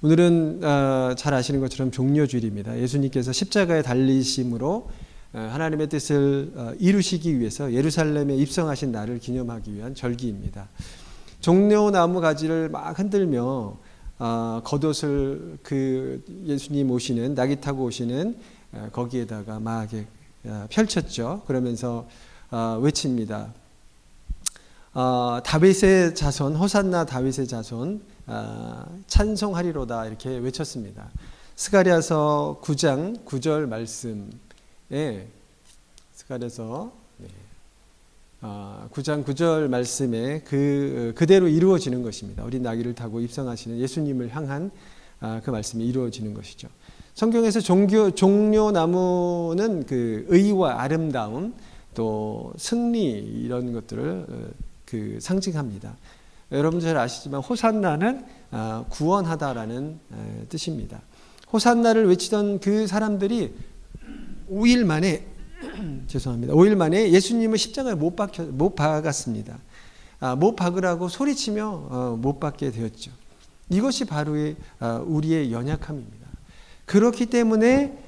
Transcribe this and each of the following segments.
오늘은 잘 아시는 것처럼 종려주일입니다. 예수님께서 십자가에 달리심으로 하나님의 뜻을 이루시기 위해서 예루살렘에 입성하신 날을 기념하기 위한 절기입니다. 종려나무 가지를 막 흔들며 겉옷을 그 예수님 오시는 낙이 타고 오시는 거기에다가 막 펼쳤죠. 그러면서 외칩니다. 다윗의 자손, 호산나 다윗의 자손, 찬송하리로다 이렇게 외쳤습니다. 스가랴서 9장 9절 말씀에 스가랴서 9장 9절 말씀에 그대로 이루어지는 것입니다. 어린 나귀를 타고 입성하시는 예수님을 향한 그 말씀이 이루어지는 것이죠. 성경에서 종려나무는 그 의와 아름다움 또 승리 이런 것들을 상징합니다. 여러분 잘 아시지만 호산나는 구원하다라는 뜻입니다. 호산나를 외치던 그 사람들이 5일 만에 죄송합니다. 5일 만에 예수님을 십자가에 못 박았습니다. 못 박으라고 소리치며 못 박게 되었죠. 이것이 바로 우리의 연약함입니다. 그렇기 때문에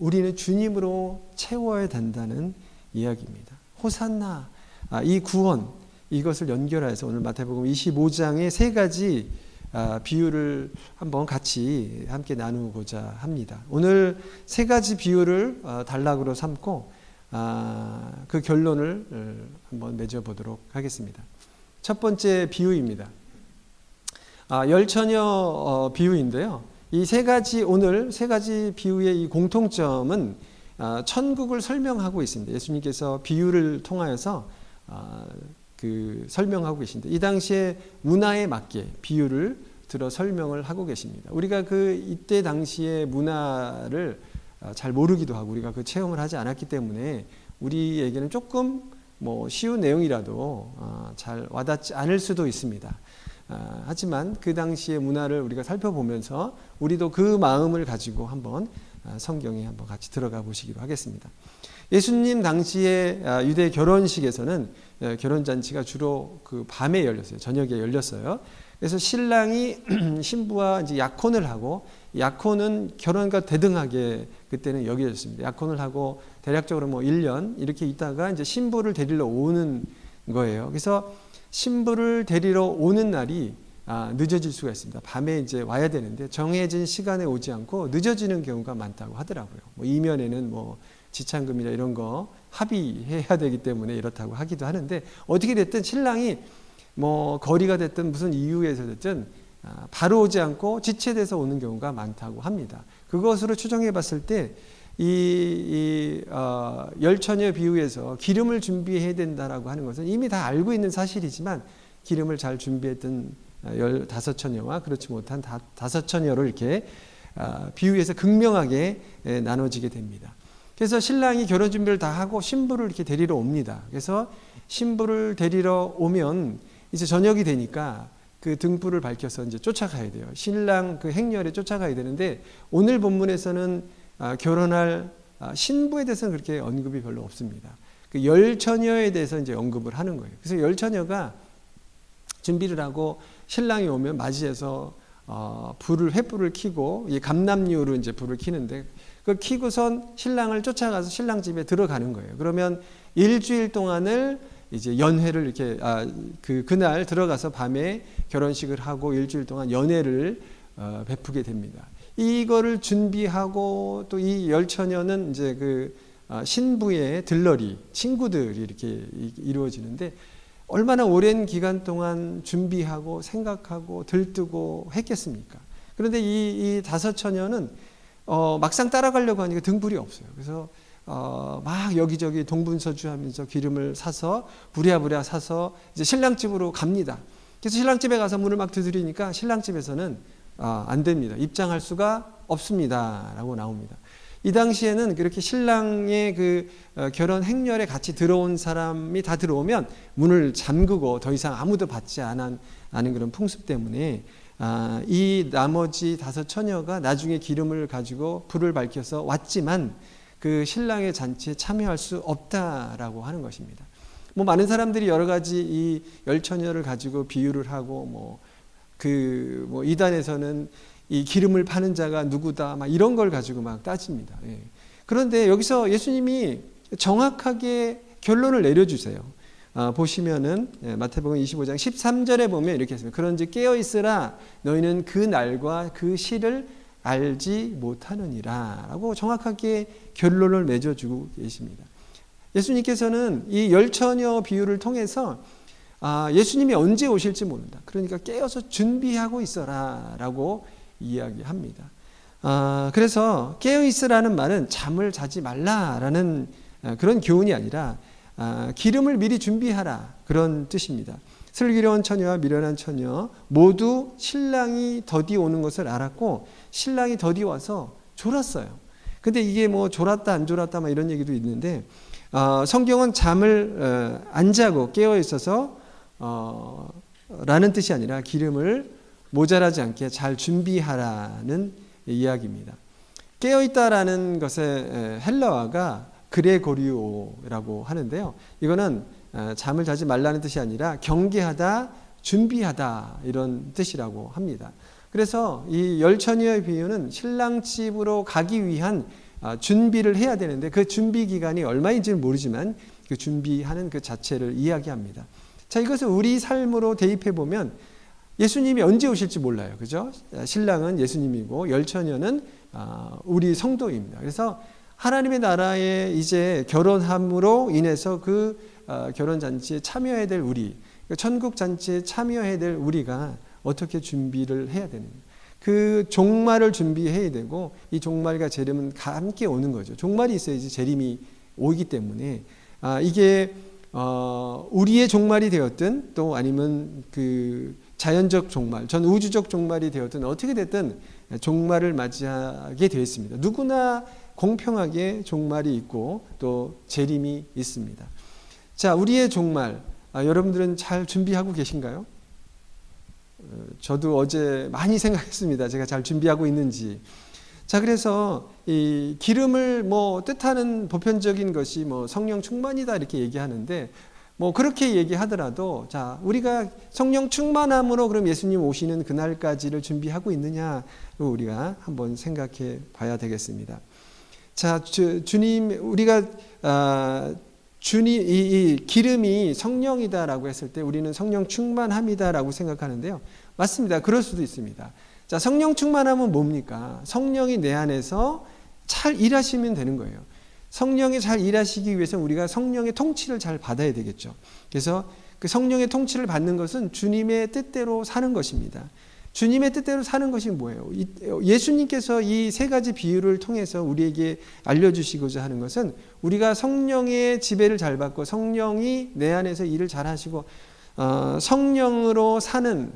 우리는 주님으로 채워야 된다는 이야기입니다. 호산나, 이 구원, 이것을 연결해서 오늘 마태복음 25장의 세 가지 비유를 한번 같이 함께 나누고자 합니다. 오늘 세 가지 비유를 단락으로 삼고 그 결론을 한번 맺어보도록 하겠습니다. 첫 번째 비유입니다. 열처녀 비유인데요. 이 세 가지 오늘 세 가지 비유의 이 공통점은 천국을 설명하고 있습니다. 예수님께서 비유를 통하여서 설명하고 계신데 이 당시에 문화에 맞게 비유를 들어 설명을 하고 계십니다. 우리가 이때 당시의 문화를 잘 모르기도 하고 우리가 체험을 하지 않았기 때문에 우리에게는 조금 쉬운 내용이라도 잘 와닿지 않을 수도 있습니다. 하지만 그 당시의 문화를 우리가 살펴보면서 우리도 그 마음을 가지고 한번 성경에 한번 같이 들어가 보시기로 하겠습니다. 예수님 당시에 유대 결혼식에서는 결혼잔치가 주로 밤에 열렸어요. 저녁에 열렸어요. 그래서 신랑이 신부와 이제 약혼을 하고, 약혼은 결혼과 대등하게 그때는 여겨졌습니다. 약혼을 하고 대략적으로 1년 이렇게 있다가 이제 신부를 데리러 오는 거예요. 그래서 신부를 데리러 오는 날이 늦어질 수가 있습니다. 밤에 이제 와야 되는데 정해진 시간에 오지 않고 늦어지는 경우가 많다고 하더라고요. 이면에는 지참금이나 이런 거 합의해야 되기 때문에 이렇다고 하기도 하는데 어떻게 됐든 신랑이 거리가 됐든 무슨 이유에서 됐든 바로 오지 않고 지체돼서 오는 경우가 많다고 합니다. 그것으로 추정해 봤을 때 열처녀 비유에서 기름을 준비해야 된다라고 하는 것은 이미 다 알고 있는 사실이지만 기름을 잘 준비했던 15처녀와 그렇지 못한 5처녀로 이렇게 비유에서 극명하게 나눠지게 됩니다. 그래서 신랑이 결혼 준비를 다 하고 신부를 이렇게 데리러 옵니다. 그래서 신부를 데리러 오면 이제 저녁이 되니까 그 등불을 밝혀서 이제 쫓아가야 돼요. 신랑 행렬에 쫓아가야 되는데 오늘 본문에서는 결혼할 신부에 대해서는 그렇게 언급이 별로 없습니다. 열처녀에 대해서 이제 언급을 하는 거예요. 그래서 열처녀가 준비를 하고 신랑이 오면 맞이해서 횃불을 켜고 감람류로 이제 불을 켜는데 그 켜고선 신랑을 쫓아가서 신랑 집에 들어가는 거예요. 그러면 일주일 동안을 이제 연회를 이렇게 그날 들어가서 밤에 결혼식을 하고 일주일 동안 연회를 베푸게 됩니다. 이거를 준비하고 또 이 열처녀는 이제 신부의 들러리 친구들이 이렇게 이루어지는데 얼마나 오랜 기간 동안 준비하고 생각하고 들뜨고 했겠습니까? 그런데 이 5처녀는 막상 따라가려고 하니까 등불이 없어요. 그래서 막 여기저기 동분서주하면서 기름을 사서 부랴부랴 사서 이제 신랑 집으로 갑니다. 그래서 신랑 집에 가서 문을 막 두드리니까 신랑 집에서는 안 됩니다. 입장할 수가 없습니다라고 나옵니다. 이 당시에는 그렇게 신랑의 결혼 행렬에 같이 들어온 사람이 다 들어오면 문을 잠그고 더 이상 아무도 받지 않은 그런 풍습 때문에 이 나머지 5처녀가 나중에 기름을 가지고 불을 밝혀서 왔지만 그 신랑의 잔치에 참여할 수 없다라고 하는 것입니다. 많은 사람들이 여러 가지 이 열처녀를 가지고 비유를 하고 이단에서는 이 기름을 파는 자가 누구다, 막 이런 걸 가지고 막 따집니다. 예. 그런데 여기서 예수님이 정확하게 결론을 내려주세요. 보시면은 마태복음 25장 13절에 보면 이렇게 했습니다. 그런즉 깨어 있으라, 너희는 그 날과 그 시를 알지 못하느니라 라고 정확하게 결론을 맺어주고 계십니다. 예수님께서는 이 열처녀 비유를 통해서 예수님이 언제 오실지 모른다. 그러니까 깨어서 준비하고 있어라 라고 이야기합니다. 그래서 깨어있으라는 말은 잠을 자지 말라라는 그런 교훈이 아니라 기름을 미리 준비하라, 그런 뜻입니다. 슬기로운 처녀와 미련한 처녀 모두 신랑이 더디 오는 것을 알았고 신랑이 더디 와서 졸았어요. 근데 이게 뭐 졸았다 안 졸았다 막 이런 얘기도 있는데 성경은 잠을 안 자고 깨어 있어서 라는 뜻이 아니라 기름을 모자라지 않게 잘 준비하라는 이야기입니다. 깨어 있다라는 것의 헬라어가 그레고리오라고 하는데요. 이거는 잠을 자지 말라는 뜻이 아니라 경계하다, 준비하다 이런 뜻이라고 합니다. 그래서 이 열처녀의 비유는 신랑 집으로 가기 위한 준비를 해야 되는데 그 준비 기간이 얼마인지는 모르지만 그 준비하는 그 자체를 이야기합니다. 자, 이것을 우리 삶으로 대입해 보면 예수님이 언제 오실지 몰라요. 그죠? 신랑은 예수님이고 열처녀는 우리 성도입니다. 그래서 하나님의 나라에 이제 결혼함으로 인해서 그 결혼잔치에 참여해야 될 우리, 천국잔치에 참여해야 될 우리가 어떻게 준비를 해야 되는가. 그 종말을 준비해야 되고 이 종말과 재림은 함께 오는 거죠. 종말이 있어야지 재림이 오기 때문에 이게 우리의 종말이 되었든 또 아니면 그 자연적 종말, 전 우주적 종말이 되었든 어떻게 됐든 종말을 맞이하게 되어 있습니다. 누구나 공평하게 종말이 있고 또 재림이 있습니다. 자, 우리의 종말, 여러분들은 잘 준비하고 계신가요? 저도 어제 많이 생각했습니다. 제가 잘 준비하고 있는지. 자, 그래서 이 기름을 뭐 뜻하는 보편적인 것이 뭐 성령 충만이다 이렇게 얘기하는데 뭐 그렇게 얘기하더라도 자, 우리가 성령 충만함으로 그럼 예수님 오시는 그날까지를 준비하고 있느냐로 우리가 한번 생각해 봐야 되겠습니다. 자, 주님, 우리가 주님 이 기름이 성령이다라고 했을 때 우리는 성령 충만함이다라고 생각하는데요. 맞습니다. 그럴 수도 있습니다. 자, 성령 충만함은 뭡니까? 성령이 내 안에서 잘 일하시면 되는 거예요. 성령이 잘 일하시기 위해서 우리가 성령의 통치를 잘 받아야 되겠죠. 그래서 그 성령의 통치를 받는 것은 주님의 뜻대로 사는 것입니다. 주님의 뜻대로 사는 것이 뭐예요? 예수님께서 이 세 가지 비유를 통해서 우리에게 알려주시고자 하는 것은 우리가 성령의 지배를 잘 받고 성령이 내 안에서 일을 잘 하시고 성령으로 사는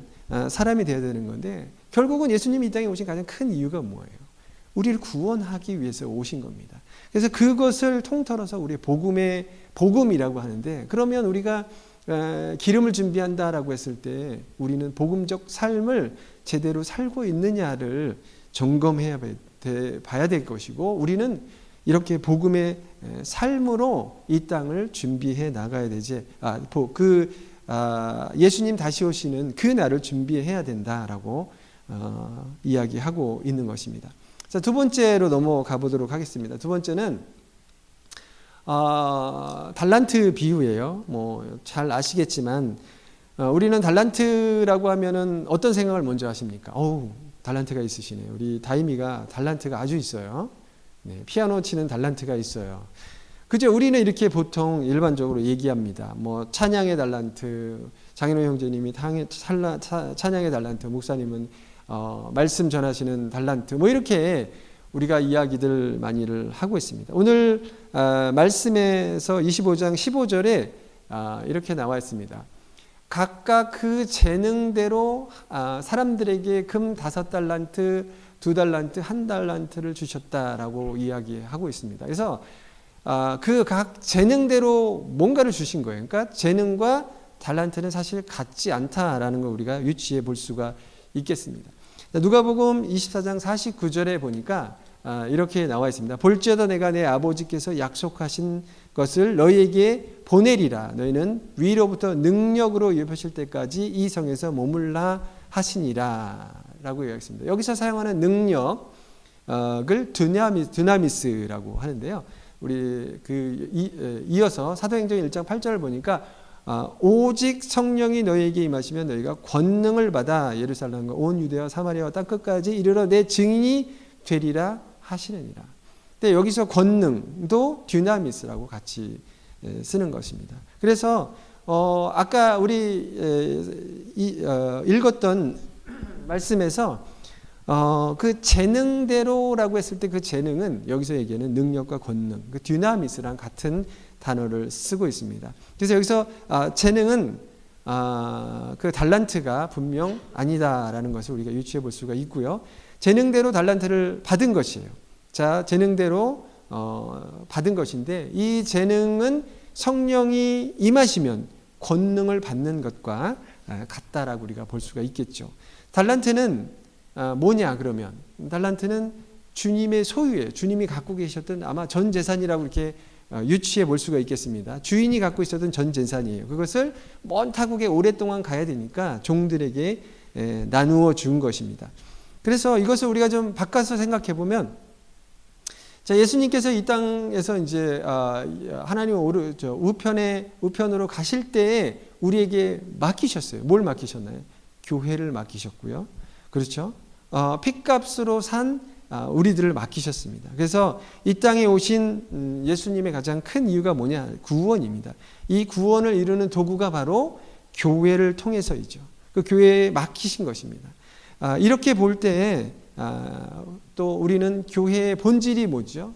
사람이 되어야 되는 건데 결국은 예수님이 이 땅에 오신 가장 큰 이유가 뭐예요? 우리를 구원하기 위해서 오신 겁니다. 그래서 그것을 통틀어서 우리의 복음이라고 하는데 그러면 우리가 기름을 준비한다라고 했을 때 우리는 복음적 삶을 제대로 살고 있느냐를 점검해야 봐야 될 것이고 우리는 이렇게 복음의 삶으로 이 땅을 준비해 나가야 되지 예수님 다시 오시는 그 날을 준비해야 된다라고 이야기하고 있는 것입니다. 자, 두 번째로 넘어가 보도록 하겠습니다. 두 번째는 달란트 비유예요. 뭐 잘 아시겠지만 우리는 달란트라고 하면은 어떤 생각을 먼저 하십니까? 달란트가 있으시네요. 우리 다임이가 달란트가 아주 있어요. 네, 피아노 치는 달란트가 있어요. 그죠? 우리는 이렇게 보통 일반적으로 얘기합니다. 뭐 찬양의 달란트, 장인호 형제님이 찬양의 달란트, 목사님은 말씀 전하시는 달란트, 뭐 이렇게 우리가 이야기들 많이를 하고 있습니다. 오늘 말씀에서 25장 15절에 이렇게 나와 있습니다. 각각 그 재능대로 사람들에게 금 5달란트, 2달란트, 1달란트를 주셨다라고 이야기하고 있습니다. 그래서 그 각 재능대로 뭔가를 주신 거예요. 그러니까 재능과 달란트는 사실 같지 않다라는 걸 우리가 유추해 볼 수가 있겠습니다. 누가복음 24장 49절에 보니까 이렇게 나와 있습니다. 볼지어다 내가 내 아버지께서 약속하신 것을 너희에게 보내리라. 너희는 위로부터 능력으로 입으실 때까지 이 성에서 머물라 하시니라. 능력이다라고 이야기했습니다. 여기서 사용하는 능력을 드나미스라고 하는데요. 우리 이어서 사도행전 1장 8절을 보니까 오직 성령이 너희에게 임하시면 너희가 권능을 받아 예루살렘과 온 유대와 사마리아와 땅 끝까지 이르러 내 증인이 되리라 하시느니라. 근데 여기서 권능도 듀나미스라고 같이 쓰는 것입니다. 그래서 아까 우리 읽었던 말씀에서 그 재능대로라고 했을 때 그 재능은 여기서 얘기하는 능력과 권능, 그 듀나미스랑 같은 단어를 쓰고 있습니다. 그래서 여기서 재능은 그 달란트가 분명 아니다라는 것을 우리가 유추해 볼 수가 있고요. 재능대로 달란트를 받은 것이에요. 자, 재능대로 받은 것인데 이 재능은 성령이 임하시면 권능을 받는 것과 같다라고 우리가 볼 수가 있겠죠. 달란트는 뭐냐 그러면 달란트는 주님의 소유예요. 주님이 갖고 계셨던 아마 전 재산이라고 이렇게 유추해 볼 수가 있겠습니다. 주인이 갖고 있었던 전 재산이에요. 그것을 먼 타국에 오랫동안 가야 되니까 종들에게 나누어 준 것입니다. 그래서 이것을 우리가 좀 바꿔서 생각해 보면, 자, 예수님께서 이 땅에서 이제 하나님 우편으로 가실 때에 우리에게 맡기셨어요. 뭘 맡기셨나요? 교회를 맡기셨고요. 그렇죠? 핏값으로 산 우리들을 맡기셨습니다. 그래서 이 땅에 오신 예수님의 가장 큰 이유가 뭐냐? 구원입니다. 이 구원을 이루는 도구가 바로 교회를 통해서이죠. 그 교회에 맡기신 것입니다. 이렇게 볼 때 또 우리는 교회의 본질이 뭐죠?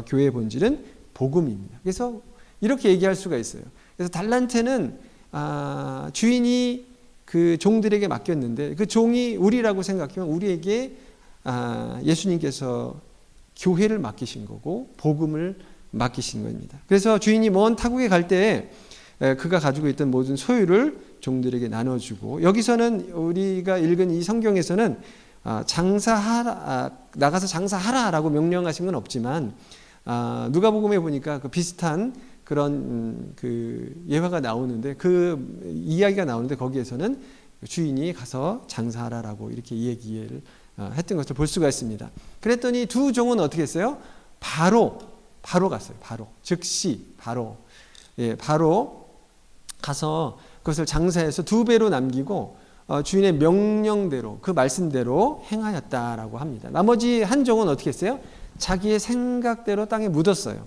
교회의 본질은 복음입니다. 그래서 이렇게 얘기할 수가 있어요. 그래서 달란트는 주인이 그 종들에게 맡겼는데 그 종이 우리라고 생각하면 우리에게 예수님께서 교회를 맡기신 거고 복음을 맡기신 겁니다. 그래서 주인이 먼 타국에 갈 때 그가 가지고 있던 모든 소유를 종들에게 나눠주고, 여기서는 우리가 읽은 이 성경에서는 나가서 장사하라라고 명령하신 건 없지만 누가복음에 보니까 그 비슷한 그런 그 예화가 나오는데 그 이야기가 나오는데 거기에서는 주인이 가서 장사하라라고 이렇게 얘기를 했던 것을 볼 수가 있습니다. 그랬더니 두 종은 어떻게 했어요? 바로 갔어요. 즉시 바로 가서 그것을 장사해서 2배로 남기고 주인의 명령대로 그 말씀대로 행하였다라고 합니다. 나머지 한 종은 어떻게 했어요? 자기의 생각대로 땅에 묻었어요.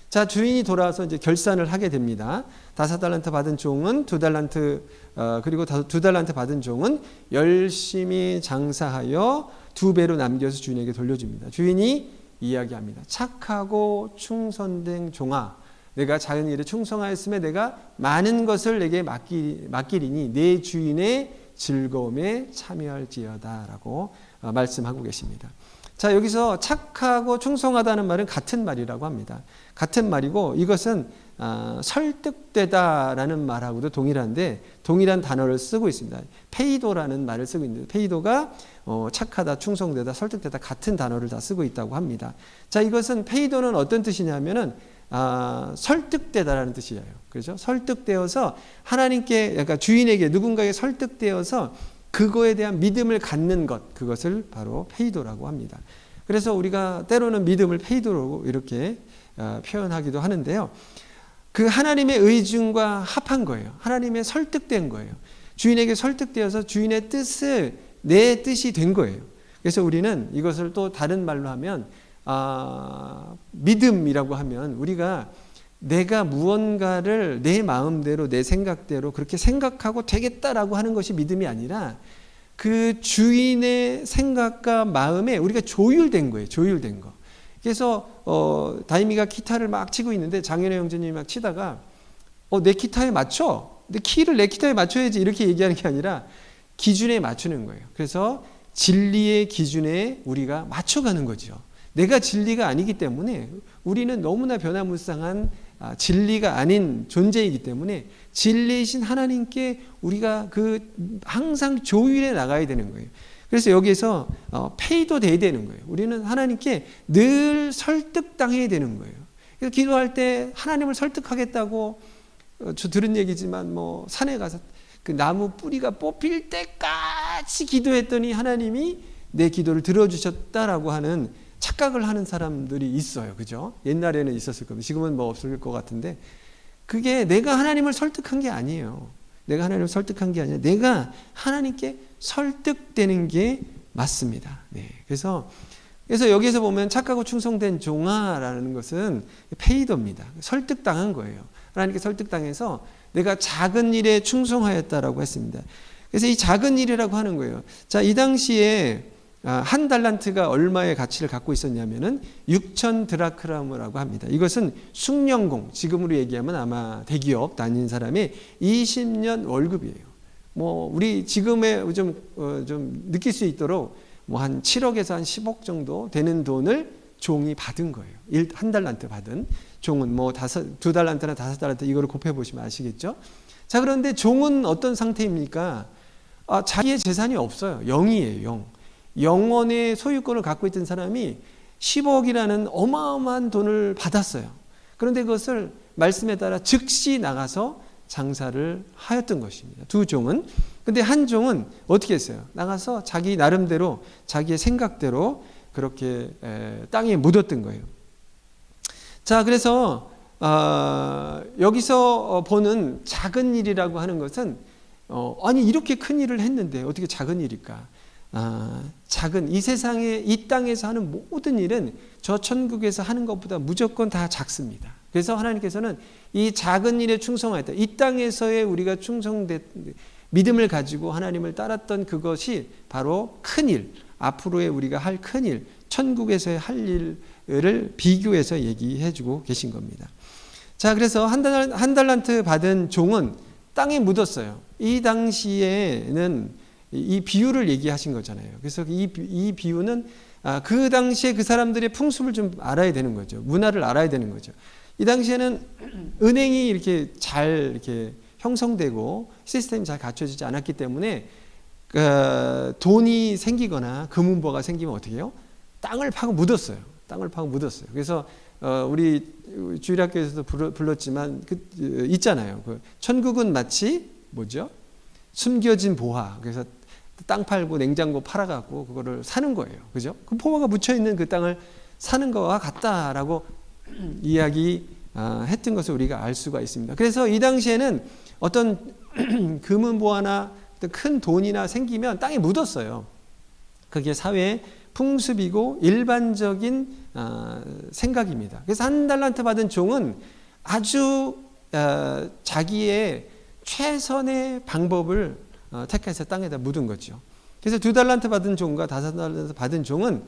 자, 주인이 돌아와서 이제 결산을 하게 됩니다. 5달란트 받은 종은 2달란트, 그리고 2달란트 받은 종은 열심히 장사하여 2배로 남겨서 주인에게 돌려줍니다. 주인이 이야기합니다. 착하고 충성된 종아, 내가 작은 일에 충성하였으면 내가 많은 것을 내게 맡기리니 내 주인의 즐거움에 참여할지어다 라고 말씀하고 계십니다. 자, 여기서 착하고 충성하다는 말은 같은 말이라고 합니다. 같은 말이고 이것은 설득되다라는 말하고도 동일한 단어를 쓰고 있습니다. 페이도라는 말을 쓰고 있는데 페이도가 착하다, 충성되다, 설득되다 같은 단어를 다 쓰고 있다고 합니다. 자, 이것은 페이도는 어떤 뜻이냐면은 설득되다라는 뜻이에요. 그렇죠? 설득되어서 하나님께, 그러니까 주인에게 누군가에 설득되어서 그거에 대한 믿음을 갖는 것, 그것을 바로 페이도라고 합니다. 그래서 우리가 때로는 믿음을 페이도로 이렇게 표현하기도 하는데요. 그 하나님의 의중과 합한 거예요. 하나님의 설득된 거예요. 주인에게 설득되어서 주인의 뜻을 내 뜻이 된 거예요. 그래서 우리는 이것을 또 다른 말로 하면 믿음이라고 하면 우리가 내가 무언가를 내 마음대로 내 생각대로 그렇게 생각하고 되겠다라고 하는 것이 믿음이 아니라 그 주인의 생각과 마음에 우리가 조율된 거예요. 조율된 거. 그래서 다임이가 기타를 막 치고 있는데 장현애 형제님이 막 치다가 내 기타에 맞춰. 근데 키를 내 기타에 맞춰야지 이렇게 얘기하는 게 아니라 기준에 맞추는 거예요. 그래서 진리의 기준에 우리가 맞춰가는 거죠. 내가 진리가 아니기 때문에 우리는 너무나 변화무쌍한 진리가 아닌 존재이기 때문에 진리이신 하나님께 우리가 항상 조율해 나가야 되는 거예요. 그래서 여기에서 페이도 돼야 되는 거예요. 우리는 하나님께 늘 설득당해야 되는 거예요. 그래서 기도할 때 하나님을 설득하겠다고 저 들은 얘기지만 산에 가서 그 나무 뿌리가 뽑힐 때까지 기도했더니 하나님이 내 기도를 들어주셨다라고 하는 착각을 하는 사람들이 있어요. 그죠? 옛날에는 있었을 겁니다. 지금은 뭐 없을 것 같은데, 그게 내가 하나님을 설득한 게 아니에요. 내가 하나님을 설득한 게 아니라 내가 하나님께 설득되는 게 맞습니다. 네. 그래서 여기에서 보면 착하고 충성된 종아라는 것은 페이더입니다. 설득당한 거예요. 하나님께 설득당해서 내가 작은 일에 충성하였다라고 했습니다. 그래서 이 작은 일이라고 하는 거예요. 자, 이 당시에 한 달란트가 얼마의 가치를 갖고 있었냐면은 6천 드라크라무라고 합니다. 이것은 숭령공, 지금으로 얘기하면 아마 대기업 다니는 사람의 20년 월급이에요. 뭐 우리 지금에 좀 느낄 수 있도록 뭐 한 7억에서 한 10억 정도 되는 돈을 종이 받은 거예요. 한 달란트 받은 종은 뭐 두 달란트나 5달란트 이거를 곱해 보시면 아시겠죠? 자, 그런데 종은 어떤 상태입니까? 자기의 재산이 없어요. 0이에요. 0. 영원의 소유권을 갖고 있던 사람이 10억이라는 어마어마한 돈을 받았어요. 그런데 그것을 말씀에 따라 즉시 나가서 장사를 하였던 것입니다. 두 종은. 근데 한 종은 어떻게 했어요? 나가서 자기 나름대로 자기의 생각대로 그렇게 땅에 묻었던 거예요. 자, 그래서 여기서 보는 작은 일이라고 하는 것은 아니 이렇게 큰 일을 했는데 어떻게 작은 일일까? 작은 이 세상에 이 땅에서 하는 모든 일은 저 천국에서 하는 것보다 무조건 다 작습니다. 그래서 하나님께서는 이 작은 일에 충성하였다. 이 땅에서의 우리가 믿음을 가지고 하나님을 따랐던 그것이 바로 큰 일, 앞으로의 우리가 할 큰 일, 천국에서의 할 일을 비교해서 얘기해 주고 계신 겁니다. 자, 그래서 한 달란트 받은 종은 땅에 묻었어요. 이 당시에는 이 비유를 얘기하신 거잖아요. 그래서 이 비유는 그 당시에 그 사람들의 풍습을 좀 알아야 되는 거죠. 문화를 알아야 되는 거죠. 이 당시에는 은행이 이렇게 잘 이렇게 형성되고 시스템이 잘 갖춰지지 않았기 때문에 돈이 생기거나 금은보가 생기면 어떻게 해요? 땅을 파고 묻었어요. 땅을 파고 묻었어요. 그래서 우리 주일학교에서도 불렀지만 있잖아요. 천국은 마치 뭐죠? 숨겨진 보화. 그래서 땅 팔고 냉장고 팔아갖고 그거를 사는 거예요. 그죠? 그 보화가 묻혀있는 그 땅을 사는 거와 같다라고 이야기했던 것을 우리가 알 수가 있습니다. 그래서 이 당시에는 어떤 금은 보화나 큰 돈이나 생기면 땅에 묻었어요. 그게 사회의 풍습이고 일반적인 생각입니다. 그래서 한 달란트 받은 종은 아주 자기의 최선의 방법을 택해서 땅에다 묻은 거죠. 그래서 2달란트 받은 종과 5달란트 받은 종은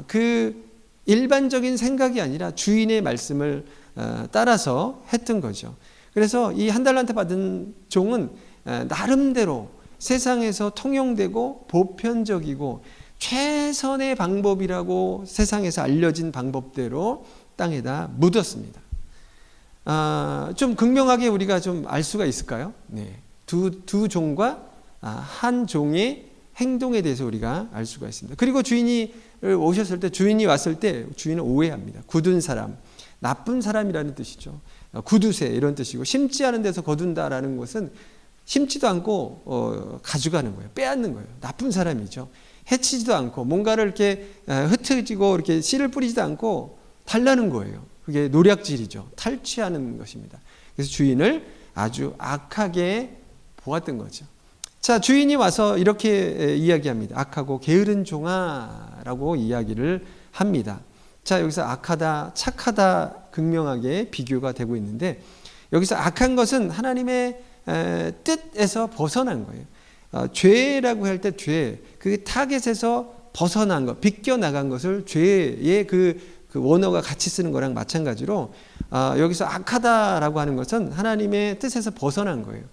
그 일반적인 생각이 아니라 주인의 말씀을 따라서 했던 거죠. 그래서 이 1달란트 받은 종은 나름대로 세상에서 통용되고 보편적이고 최선의 방법이라고 세상에서 알려진 방법대로 땅에다 묻었습니다. 좀 극명하게 우리가 좀 알 수가 있을까요? 네. 두 종과 한 종의 행동에 대해서 우리가 알 수가 있습니다. 그리고 주인이 오셨을 때, 주인이 왔을 때 주인은 오해합니다. 굳은 사람, 나쁜 사람이라는 뜻이죠. 굳으세 이런 뜻이고, 심지 않은 데서 거둔다라는 것은 심지도 않고 가져가는 거예요. 빼앗는 거예요. 나쁜 사람이죠. 해치지도 않고 뭔가를 이렇게 흩어지고 이렇게 씨를 뿌리지도 않고 달라는 거예요. 그게 노략질이죠. 탈취하는 것입니다. 그래서 주인을 아주 악하게 보았던 거죠. 자, 주인이 와서 이렇게 이야기합니다. 악하고 게으른 종아라고 이야기를 합니다. 자, 여기서 악하다, 착하다 극명하게 비교가 되고 있는데, 여기서 악한 것은 하나님의 뜻에서 벗어난 거예요. 죄라고 할 때 죄, 그 타겟에서 벗어난 것, 비껴나간 것을 죄의 그 원어가 같이 쓰는 거랑 마찬가지로 여기서 악하다라고 하는 것은 하나님의 뜻에서 벗어난 거예요.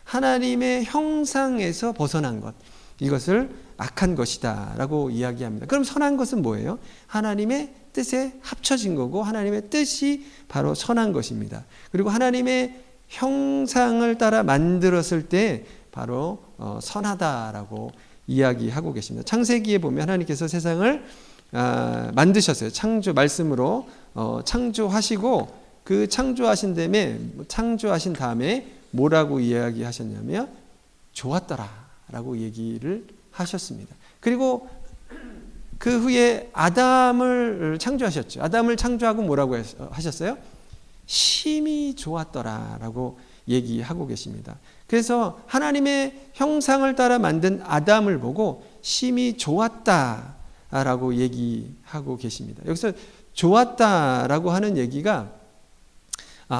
하나님의 형상에서 벗어난 것, 이것을 악한 것이다 라고 이야기합니다. 그럼 선한 것은 뭐예요? 하나님의 뜻에 합쳐진 거고 하나님의 뜻이 바로 선한 것입니다. 그리고 하나님의 형상을 따라 만들었을 때 바로 선하다라고 이야기하고 계십니다. 창세기에 보면 하나님께서 세상을 만드셨어요. 말씀으로 창조하시고 그 창조하신 다음에 뭐라고 이야기하셨냐면 좋았더라라고 얘기를 하셨습니다. 그리고 그 후에 아담을 창조하셨죠. 아담을 창조하고 뭐라고 하셨어요? 심히 좋았더라라고 얘기하고 계십니다. 그래서 하나님의 형상을 따라 만든 아담을 보고 심히 좋았다라고 얘기하고 계십니다. 여기서 좋았다라고 하는 얘기가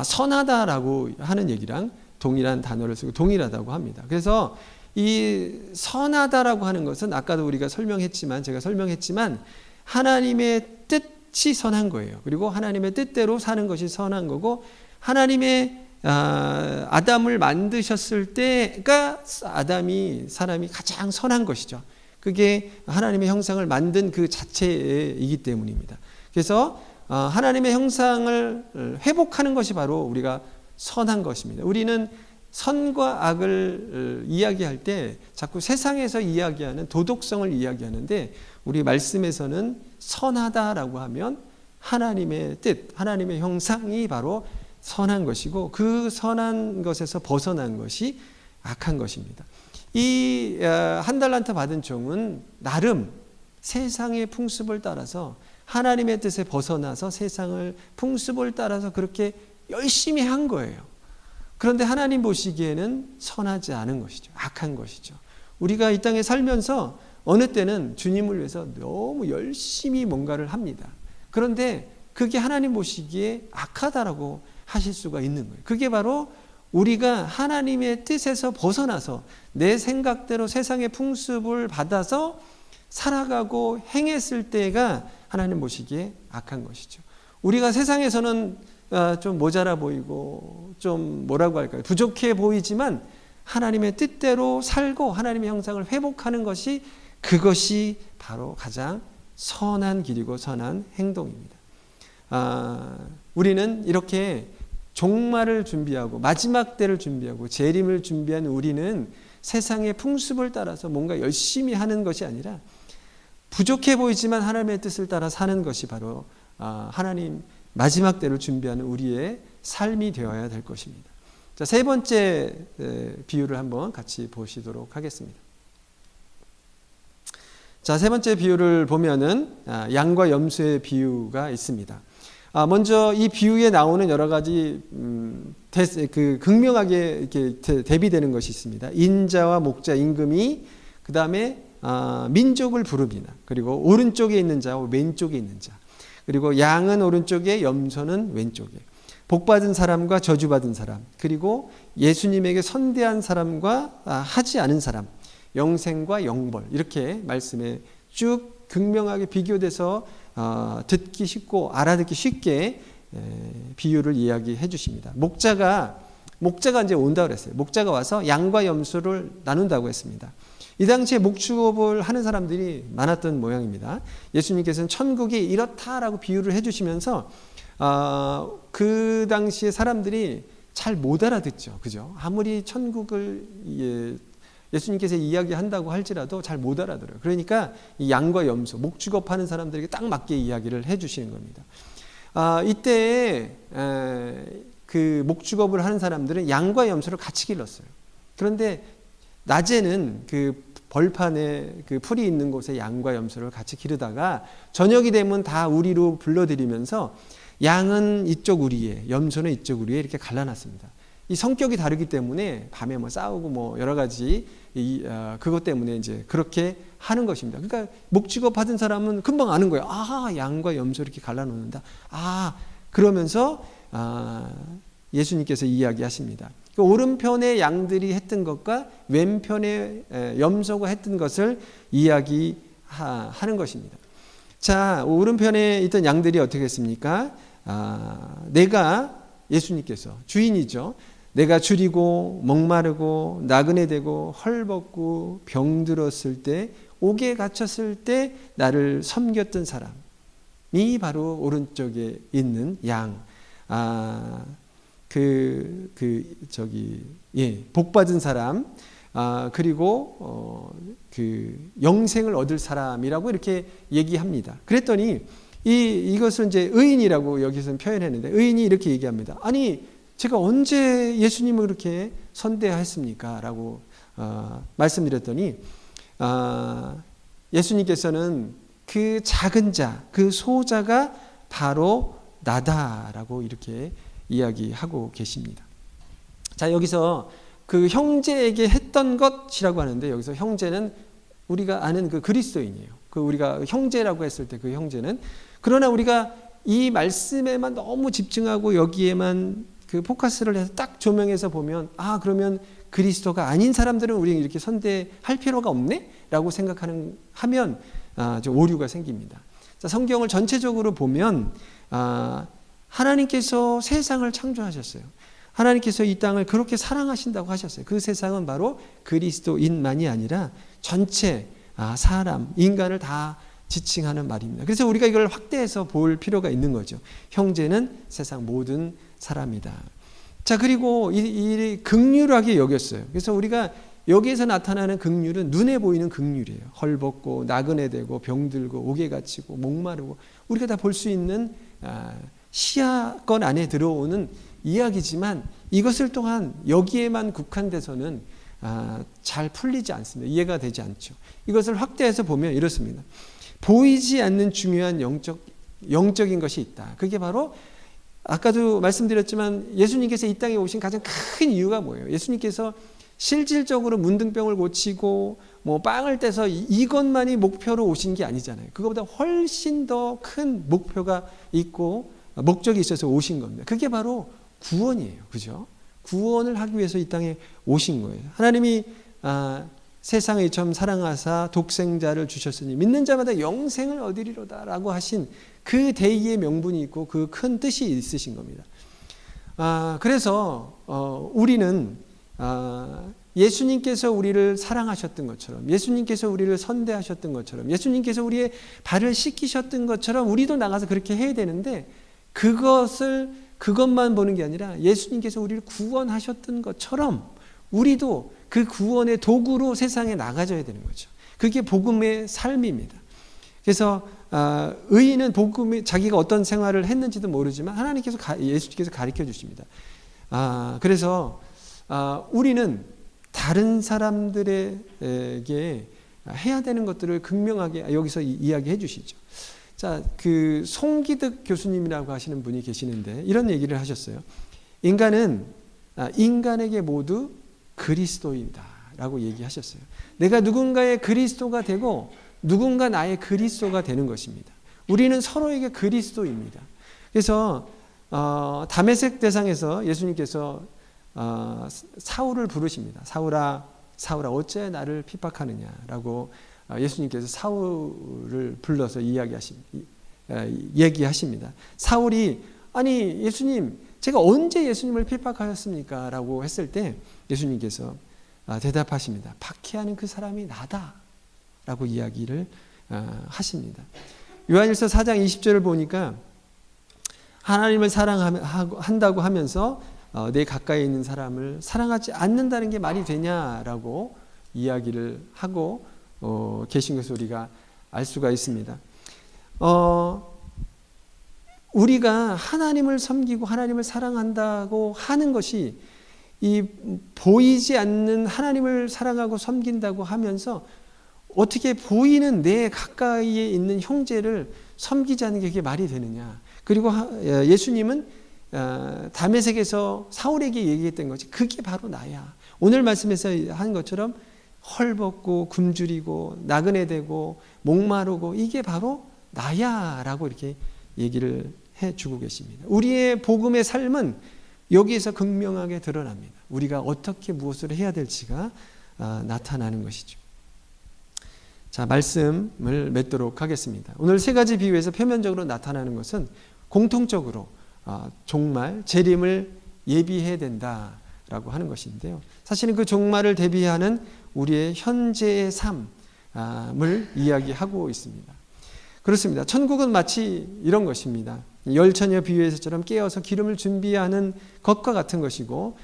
선하다라고 하는 얘기랑 동일한 단어를 쓰고 동일하다고 합니다. 그래서 이 선하다라고 하는 것은 아까도 우리가 제가 설명했지만 하나님의 뜻이 선한 거예요. 그리고 하나님의 뜻대로 사는 것이 선한 거고, 하나님의 아담을 만드셨을 때가 사람이 가장 선한 것이죠. 그게 하나님의 형상을 만든 그 자체이기 때문입니다. 그래서 하나님의 형상을 회복하는 것이 바로 우리가 선한 것입니다. 우리는 선과 악을 이야기할 때 자꾸 세상에서 이야기하는 도덕성을 이야기하는데, 우리 말씀에서는 선하다라고 하면 하나님의 뜻, 하나님의 형상이 바로 선한 것이고, 그 선한 것에서 벗어난 것이 악한 것입니다. 이 한 달란트 받은 종은 나름 세상의 풍습을 따라서, 하나님의 뜻에 벗어나서 세상을 풍습을 따라서 그렇게 열심히 한 거예요. 그런데 하나님 보시기에는 선하지 않은 것이죠. 악한 것이죠. 우리가 이 땅에 살면서 어느 때는 주님을 위해서 너무 열심히 뭔가를 합니다. 그런데 그게 하나님 보시기에 악하다라고 하실 수가 있는 거예요. 그게 바로 우리가 하나님의 뜻에서 벗어나서 내 생각대로 세상의 풍습을 받아서 살아가고 행했을 때가 하나님 보시기에 악한 것이죠. 우리가 세상에서는 좀 모자라 보이고 좀 뭐라고 할까요? 부족해 보이지만 하나님의 뜻대로 살고 하나님의 형상을 회복하는 것이, 그것이 바로 가장 선한 길이고 선한 행동입니다. 우리는 이렇게 종말을 준비하고 마지막 때를 준비하고 재림을 준비한 우리는 세상의 풍습을 따라서 뭔가 열심히 하는 것이 아니라 부족해 보이지만 하나님의 뜻을 따라 사는 것이 바로 하나님 마지막 때를 준비하는 우리의 삶이 되어야 될 것입니다. 자, 세 번째 비유를 한번 같이 보시도록 하겠습니다. 자, 세 번째 비유를 보면은 양과 염소의 비유가 있습니다. 먼저 이 비유에 나오는 여러 가지 극명하게 이렇게 대비되는 것이 있습니다. 인자와 목자, 임금이 그 다음에 민족을 부릅니다. 그리고 오른쪽에 있는 자와 왼쪽에 있는 자, 그리고 양은 오른쪽에, 염소는 왼쪽에, 복받은 사람과 저주받은 사람, 그리고 예수님에게 선대한 사람과 하지 않은 사람, 영생과 영벌, 이렇게 말씀에 쭉 극명하게 비교돼서 듣기 쉽고 알아듣기 쉽게 비유를 이야기해 주십니다. 목자가 이제 온다고 그랬어요. 목자가 와서 양과 염소를 나눈다고 했습니다. 이 당시에 목축업을 하는 사람들이 많았던 모양입니다. 예수님께서는 천국이 이렇다라고 비유를 해주시면서 그 당시에 사람들이 잘 못 알아듣죠. 그죠? 아무리 천국을 예수님께서 이야기한다고 할지라도 잘 못 알아들어요. 그러니까 이 양과 염소, 목축업 하는 사람들에게 딱 맞게 이야기를 해주시는 겁니다. 이때에 그 목축업을 하는 사람들은 양과 염소를 같이 길렀어요. 그런데 낮에는 그 벌판에 그 풀이 있는 곳에 양과 염소를 같이 기르다가 저녁이 되면 다 우리로 불러들이면서 양은 이쪽 우리에, 염소는 이쪽 우리에 이렇게 갈라놨습니다. 이 성격이 다르기 때문에 밤에 뭐 싸우고 뭐 여러 가지 그것 때문에 이제 그렇게 하는 것입니다. 그러니까 목축업 하던 사람은 금방 아는 거예요. 양과 염소 이렇게 갈라놓는다. 그러면서 예수님께서 이야기하십니다. 그 오른편에 양들이 했던 것과 왼편에 염소가 했던 것을 이야기하는 것입니다. 자, 오른편에 있던 양들이 어떻게 했습니까? 내가, 예수님께서 주인이죠. 내가 줄이고 목마르고 나그네 되고 헐벗고 병들었을 때, 옥에 갇혔을 때 나를 섬겼던 사람이 바로 오른쪽에 있는 양. 복 받은 사람, 그리고 그 영생을 얻을 사람이라고 이렇게 얘기합니다. 그랬더니 이것을 이제 의인이라고 여기서는 표현했는데, 의인이 이렇게 얘기합니다. 아니, 제가 언제 예수님을 그렇게 선대했습니까? 라고 말씀드렸더니 예수님께서는 그 작은 자, 그 소자가 바로 나다라고 이렇게 이야기하고 계십니다. 자, 여기서 그 형제에게 했던 것이라고 하는데, 여기서 형제는 우리가 아는 그 그리스도인이에요. 그 우리가 형제라고 했을 때 그 형제는, 그러나 우리가 이 말씀에만 너무 집중하고 여기에만 그 포커스를 해서 딱 조명해서 보면, 그러면 그리스도가 아닌 사람들은 우리 이렇게 선대할 필요가 없네? 라고 하면 좀 오류가 생깁니다. 자, 성경을 전체적으로 보면 하나님께서 세상을 창조하셨어요. 하나님께서 이 땅을 그렇게 사랑하신다고 하셨어요. 그 세상은 바로 그리스도인만이 아니라 전체 사람, 인간을 다 지칭하는 말입니다. 그래서 우리가 이걸 확대해서 볼 필요가 있는 거죠. 형제는 세상 모든 사람이다. 자, 그리고 이 긍휼하게 여겼어요. 그래서 우리가 여기에서 나타나는 긍휼은 눈에 보이는 긍휼이에요. 헐벗고 나그네되고 병들고 옥에 갇히고 목마르고 우리가 다 볼 수 있는 시야권 안에 들어오는 이야기지만, 이것을 또한 여기에만 국한돼서는 잘 풀리지 않습니다. 이해가 되지 않죠. 이것을 확대해서 보면 이렇습니다. 보이지 않는 중요한 영적인 것이 있다. 그게 바로 아까도 말씀드렸지만 예수님께서 이 땅에 오신 가장 큰 이유가 뭐예요? 예수님께서 실질적으로 문둥병을 고치고 빵을 떼서 이것만이 목표로 오신 게 아니잖아요. 그거보다 훨씬 더 큰 목표가 있고 목적이 있어서 오신 겁니다. 그게 바로 구원이에요. 그죠? 구원을 하기 위해서 이 땅에 오신 거예요. 하나님이 세상을 이처럼 사랑하사 독생자를 주셨으니 믿는 자마다 영생을 얻으리로다 라고 하신 그 대의의 명분이 있고 그 큰 뜻이 있으신 겁니다. 그래서 우리는 예수님께서 우리를 사랑하셨던 것처럼, 예수님께서 우리를 선대하셨던 것처럼, 예수님께서 우리의 발을 씻기셨던 것처럼 우리도 나가서 그렇게 해야 되는데, 그것만 보는 게 아니라 예수님께서 우리를 구원하셨던 것처럼 우리도 그 구원의 도구로 세상에 나가줘야 되는 거죠. 그게 복음의 삶입니다. 그래서 의인은 복음이 자기가 어떤 생활을 했는지도 모르지만 하나님께서 예수님께서 가르쳐 주십니다. 그래서 우리는 다른 사람들에게 해야 되는 것들을 극명하게 여기서 이야기해 주시죠. 자, 그 송기득 교수님이라고 하시는 분이 계시는데 이런 얘기를 하셨어요. 인간은 인간에게 모두 그리스도이다라고 얘기하셨어요. 내가 누군가의 그리스도가 되고 누군가 나의 그리스도가 되는 것입니다. 우리는 서로에게 그리스도입니다. 그래서 다메섹 대상에서 예수님께서 사울을 부르십니다. 사울아, 사울아, 어째 나를 핍박하느냐라고 예수님께서 사울을 불러서 얘기하십니다. 사울이 아니 예수님, 제가 언제 예수님을 핍박하였습니까? 라고 했을 때 예수님께서 대답하십니다. 박해하는 그 사람이 나다 라고 이야기를 하십니다. 요한일서 4장 20절을 보니까 하나님을 사랑한다고 하면서 내 가까이 있는 사람을 사랑하지 않는다는 게 말이 되냐라고 이야기를 하고 계신 것을 우리가 알 수가 있습니다. 우리가 하나님을 섬기고 하나님을 사랑한다고 하는 것이 이 보이지 않는 하나님을 사랑하고 섬긴다고 하면서 어떻게 보이는 내 가까이에 있는 형제를 섬기지 않는 게 그게 말이 되느냐. 그리고 예수님은 다메섹에서 사울에게 얘기했던 것이 그게 바로 나야. 오늘 말씀에서 한 것처럼 헐벗고 굶주리고 나그네되고 목마르고 이게 바로 나야라고 이렇게 얘기를 해주고 계십니다. 우리의 복음의 삶은 여기에서 극명하게 드러납니다. 우리가 어떻게 무엇을 해야 될지가 나타나는 것이죠. 자, 말씀을 맺도록 하겠습니다. 오늘 세 가지 비유에서 표면적으로 나타나는 것은 공통적으로 종말, 재림을 예비해야 된다라고 하는 것인데요. 사실은 그 종말을 대비하는 우리의 현재의 삶을 이야기하고 있습니다. 그렇습니다. 천국은 마치 이런 것입니다. 열처녀 비유에서처럼 깨어서 기름을 준비하는 것과 같은 것이고,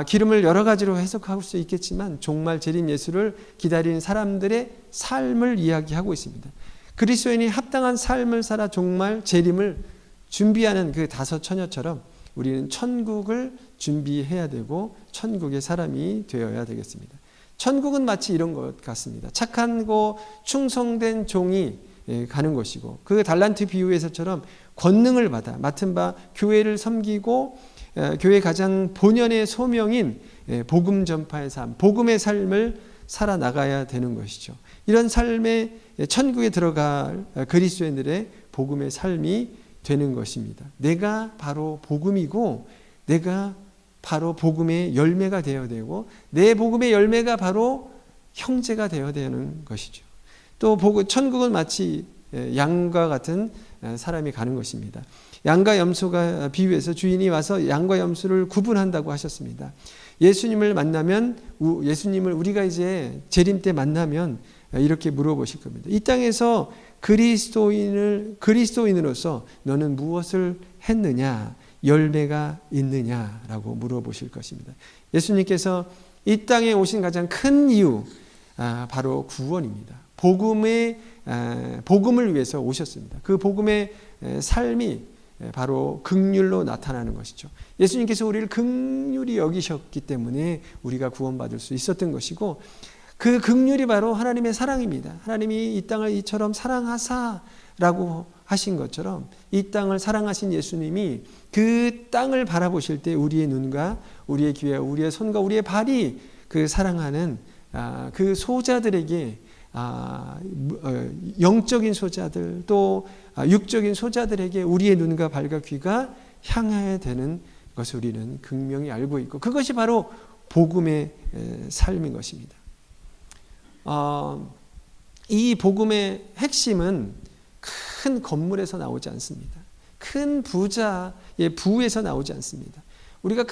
기름을 여러 가지로 해석할 수 있겠지만 종말 재림 예수를 기다리는 사람들의 삶을 이야기하고 있습니다. 그리스도인이 합당한 삶을 살아 종말 재림을 준비하는 그 다섯 처녀처럼 우리는 천국을 준비해야 되고 천국의 사람이 되어야 되겠습니다. 천국은 마치 이런 것 같습니다. 착하고 충성된 종이 가는 것이고, 그 달란트 비유에서처럼 권능을 받아 맡은 바 교회를 섬기고 교회 가장 본연의 소명인 복음 전파의 삶, 복음의 삶을 살아나가야 되는 것이죠. 이런 삶에 천국에 들어갈 그리스도인들의 복음의 삶이 되는 것입니다. 내가 바로 복음이고 내가 바로 복음의 열매가 되어야 되고 내 복음의 열매가 바로 형제가 되어야 되는 것이죠. 또 천국은 마치 양과 같은 사람이 가는 것입니다. 양과 염소가 비유해서 주인이 와서 양과 염소를 구분한다고 하셨습니다. 예수님을 만나면, 예수님을 우리가 이제 재림 때 만나면 이렇게 물어보실 겁니다. 이 땅에서 그리스도인으로서 너는 무엇을 했느냐, 열매가 있느냐라고 물어보실 것입니다. 예수님께서 이 땅에 오신 가장 큰 이유, 바로 구원입니다. 복음을 위해서 오셨습니다. 그 복음의 삶이 바로 긍휼로 나타나는 것이죠. 예수님께서 우리를 긍휼히 여기셨기 때문에 우리가 구원받을 수 있었던 것이고, 그 긍휼이 바로 하나님의 사랑입니다. 하나님이 이 땅을 이처럼 사랑하사라고 하신 것처럼 이 땅을 사랑하신 예수님이 그 땅을 바라보실 때 우리의 눈과 우리의 귀와 우리의 손과 우리의 발이 그 사랑하는 그 소자들에게, 영적인 소자들 또 육적인 소자들에게 우리의 눈과 발과 귀가 향해야 되는 것을 우리는 분명히 알고 있고, 그것이 바로 복음의 삶인 것입니다. 이 복음의 핵심은 큰 건물에서 나오지 않습니다. 큰 부자의 부에서 나오지 않습니다. 우리가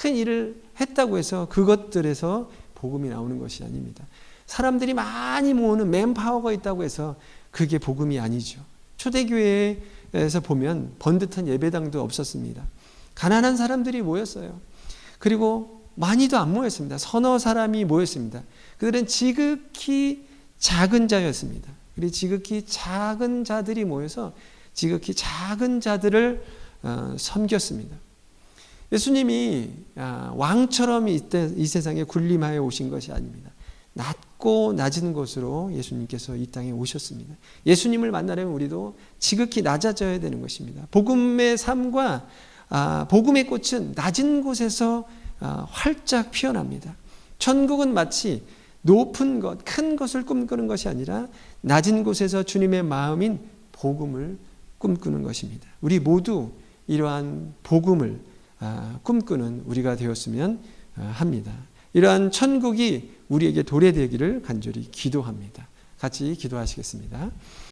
큰 일을 했다고 해서 그것들에서 복음이 나오는 것이 아닙니다. 사람들이 많이 모으는 맨파워가 있다고 해서 그게 복음이 아니죠. 초대교회에서 보면 번듯한 예배당도 없었습니다. 가난한 사람들이 모였어요. 그리고 많이도 안 모였습니다. 서너 사람이 모였습니다. 그들은 지극히 작은 자였습니다. 그리고 지극히 작은 자들이 모여서 지극히 작은 자들을 섬겼습니다. 예수님이 왕처럼 이 세상에 군림하여 오신 것이 아닙니다. 낮고 낮은 곳으로 예수님께서 이 땅에 오셨습니다. 예수님을 만나려면 우리도 지극히 낮아져야 되는 것입니다. 복음의 삶과 복음의 꽃은 낮은 곳에서 활짝 피어납니다. 천국은 마치 높은 것, 큰 것을 꿈꾸는 것이 아니라 낮은 곳에서 주님의 마음인 복음을 꿈꾸는 것입니다. 우리 모두 이러한 복음을 꿈꾸는 우리가 되었으면 합니다. 이러한 천국이 우리에게 도래되기를 간절히 기도합니다. 같이 기도하시겠습니다.